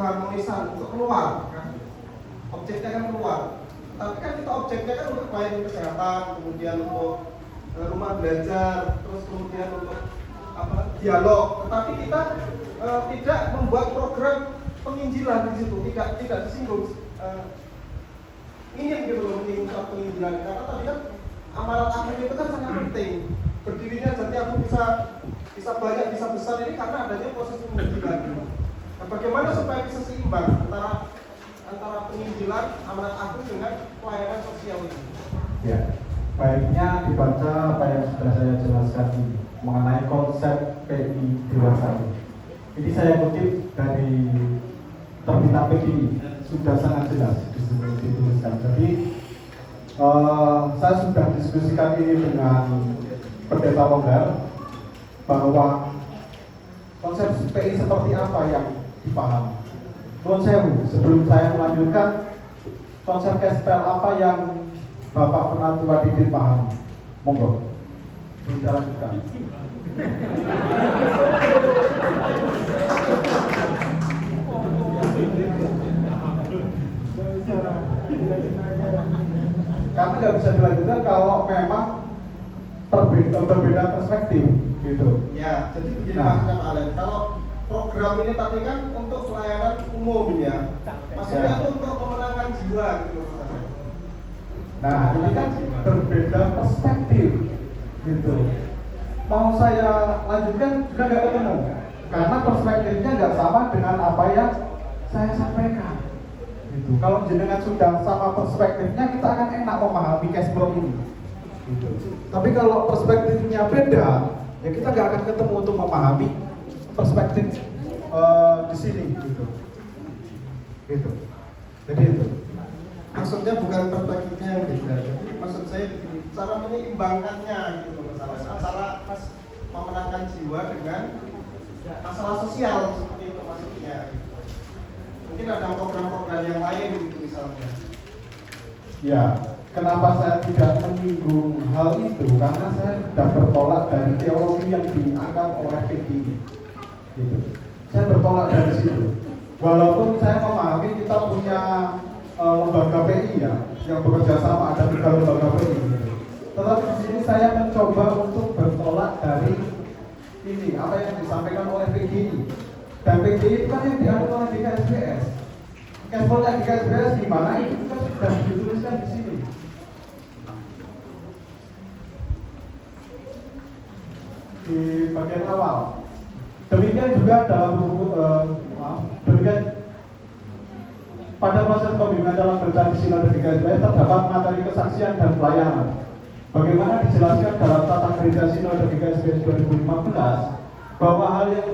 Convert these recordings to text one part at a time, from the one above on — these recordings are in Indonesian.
keharmonisan untuk keluar kan? Objeknya kan keluar, tapi kan kita objeknya kan untuk pelayanan kesehatan, kemudian untuk rumah belajar, terus kemudian untuk dialog, tetapi kita tidak membuat program penginjilan di situ, tidak disinggung ingin gitu loh menyinggung penginjilan, karena tadi kan amalan akhir itu kan sangat penting. Berdirinya Jati Agung bisa banyak, bisa besar ini karena adanya proses penginjilan. Nah, bagaimana supaya bisa seimbang antara penginjilan amanat agung dengan pelayanan sosial ini? Ya, baiknya dibaca apa yang sudah saya jelaskan ini mengenai konsep PI dewasa ini. Ini saya kutip dari terbitan PGI, sudah sangat jelas dituliskan. Jadi saya sudah diskusikan ini dengan Pendeta Longgar bahwa konsep PI seperti apa yang dipahami. Nuwun sewu, sebelum saya melanjutkan, konsep gospel apa yang Bapak Penatua Didin pahami? Monggo, kita lanjutkan. Karena nggak bisa dilanjutkan kalau memang berbeda perspektif, gitu. Ya, jadi begini maksudnya Pak Alen. Kalau program ini tadi kan untuk pelayanan umum ya, maksudnya itu untuk pemenangan jiwa gitu. Nah, ini kan berbeda perspektif, gitu. Mau saya lanjutkan juga nggak ketemu, karena perspektifnya nggak sama dengan apa yang saya sampaikan. Gitu. Kalau jenengan sudah sama perspektifnya, kita akan enak memahami cash flow ini. Gitu. Tapi kalau perspektifnya beda, ya kita nggak akan ketemu untuk memahami perspektif di sini. Gitu. Gitu. Jadi itu. Maksudnya bukan perspektifnya yang beda, jadi maksud saya cara menyeimbangkannya gitu masalah antara memenangkan jiwa dengan masalah sosial seperti itu maksudnya. Mungkin ada program-program yang lain gitu misalnya. Ya, kenapa saya tidak menyinggung hal itu? Karena saya sudah bertolak dari teologi yang diangkat oleh PGI. Gitu. Saya bertolak dari situ. Walaupun saya memahami kita punya lembaga PI ya, yang bekerja sama, ada 3 lembaga PI. Tetapi di sini saya mencoba untuk bertolak dari ini apa yang disampaikan oleh PGI. Dan PGI itu kan yang diambil oleh DKSBS. Kemudian DKSBS di mana itu kan sudah dituliskan di sini. Di bagian awal. Demikian juga dalam buku demikian pada proses pembimbingan dalam berita di Sinode GKSBS terdapat materi kesaksian dan pelayanan. Bagaimana dijelaskan dalam Tata Gereja Sinode GKSBS 2015 bahwa hal yang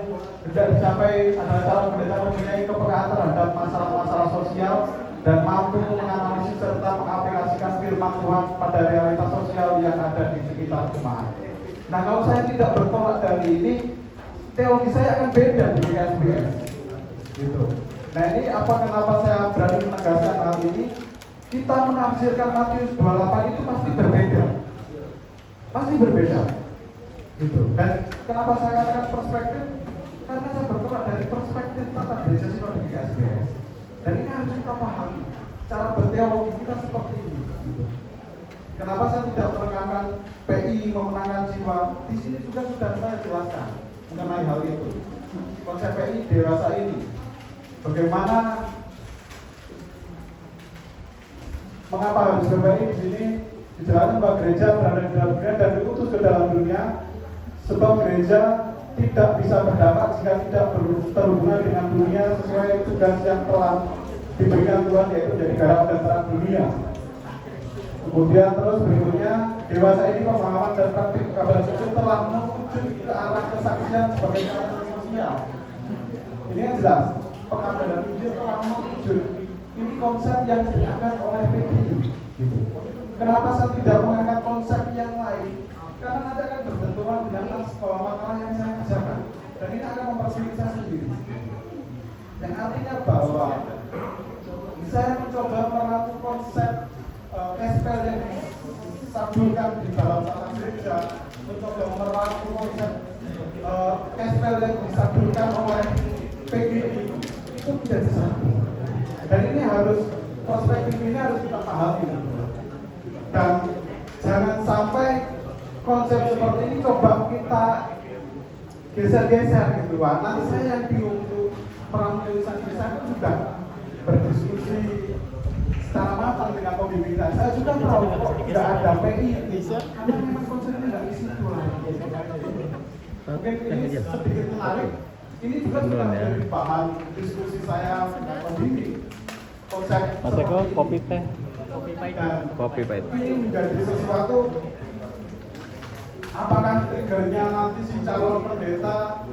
hendak dicapai adalah calon pendeta mempunyai kepekaan terhadap masalah-masalah sosial dan mampu menganalisis serta mengaplikasikan firman Tuhan pada realitas sosial yang ada di sekitar jemaat. Nah, kalau saya tidak bertolak dari ini, teologi saya akan beda di GKSBS. Gitu. Nah, ini kenapa saya berani menegaskan hal ini? Kita menafsirkan Matius 28 itu pasti berbeda. Pasti berbeda. Gitu. Dan kenapa saya katakan perspektif? Karena saya bertolak dari perspektif tata gereja Sinode GKSBS. Dan ini harus kita pahami. Cara berteologi kita seperti ini. Gitu. Kenapa saya tidak menekankan PI memenangkan jiwa? Di sini juga sudah saya jelaskan mengenai hal itu. Konsep PI dewasa ini. Bagaimana mengapa harus berbagi di sini? Dijelaskan bahwa gereja berada di dalam dunia dan diutus ke dalam dunia, sebab gereja tidak bisa berdampak jika tidak berhubungan dengan dunia sesuai tugas yang telah diberikan Tuhan, yaitu menjadi garam dan terang dunia. Kemudian terus berikutnya, dewasa ini pemahaman dan praktik kabar suci telah menuju ke arah kesaksian sebagai cara sosial. Ini yang jelas. Pengambilan Injil telah menuju. Ini konsep yang diangkat oleh PGI. Gitu. Kenapa saya tidak mengangkat konsep yang lain? Karena nanti akan berbenturan dengan makalah yang saya kerjakan. Dan ini akan mempersulit saya sendiri. Yang artinya bahwa saya mencoba merangkum konsep gospel yang disabulkan di dalam tata gereja, mencoba merangkum konsep gospel yang disabulkan oleh PGI. itu menjadi satu. Dan ini harus, perspektif ini harus kita pahami. Dan jangan sampai konsep seperti ini coba kita geser-geser gitu Pak. Nanti saya yang bingung untuk perang tulisan saya itu sudah berdiskusi secara matang dengan pembimbing saya juga tahu kok tidak ada PI karena memang konsepnya tidak di situ lah. Mungkin ini sedikit menarik. Ini juga sudah menjadi bahan diskusi saya dengan pembimbing. Konsep Mas Eko, kopi teh. Kopi pahit. Ini menjadi sesuatu. Apakah triggernya nanti si calon pendeta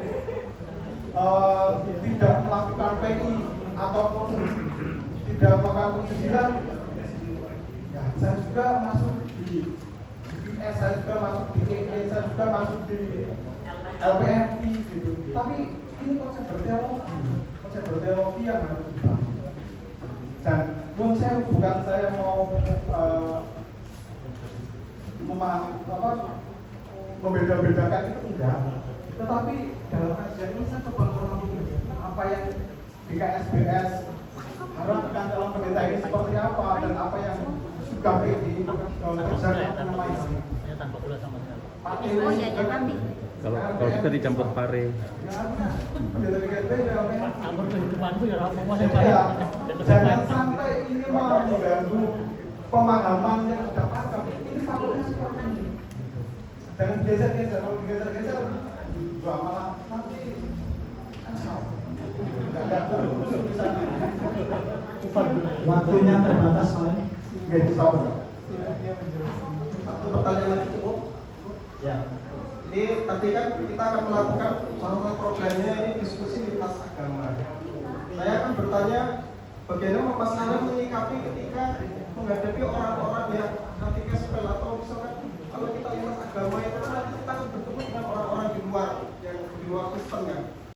tidak melakukan PI ataupun tidak melakukan pensidinan? Ya, saya juga masuk di BPS, saya juga masuk di EE, saya juga masuk di LPMI gitu. Tapi ini konsep berteologi yang harus dibangun. Dan saya mau membeda-bedakan itu enggak, tetapi dalam kajian ini saya coba memahami apa yang di KSBS harapkan dalam pendeta ini seperti apa dan apa yang sudah kerjakan namanya. Kalau kita dicampur pare. Jangan sampai ini malah mengganggu pemahaman yang sudah paham. Ini fakultas seperti ini. Jangan geser-geser, kalau digeser-geser juga malah nanti kacau. Tidak terus di sana. Waktunya terbatas soalnya. Nggak bisa. Satu pertanyaan lagi cukup. Ya. Ini nanti kan kita akan melakukan salah programnya ini diskusi lintas agama. Saya akan bertanya bagaimana Mas Alan menyikapi ketika menghadapi orang-orang yang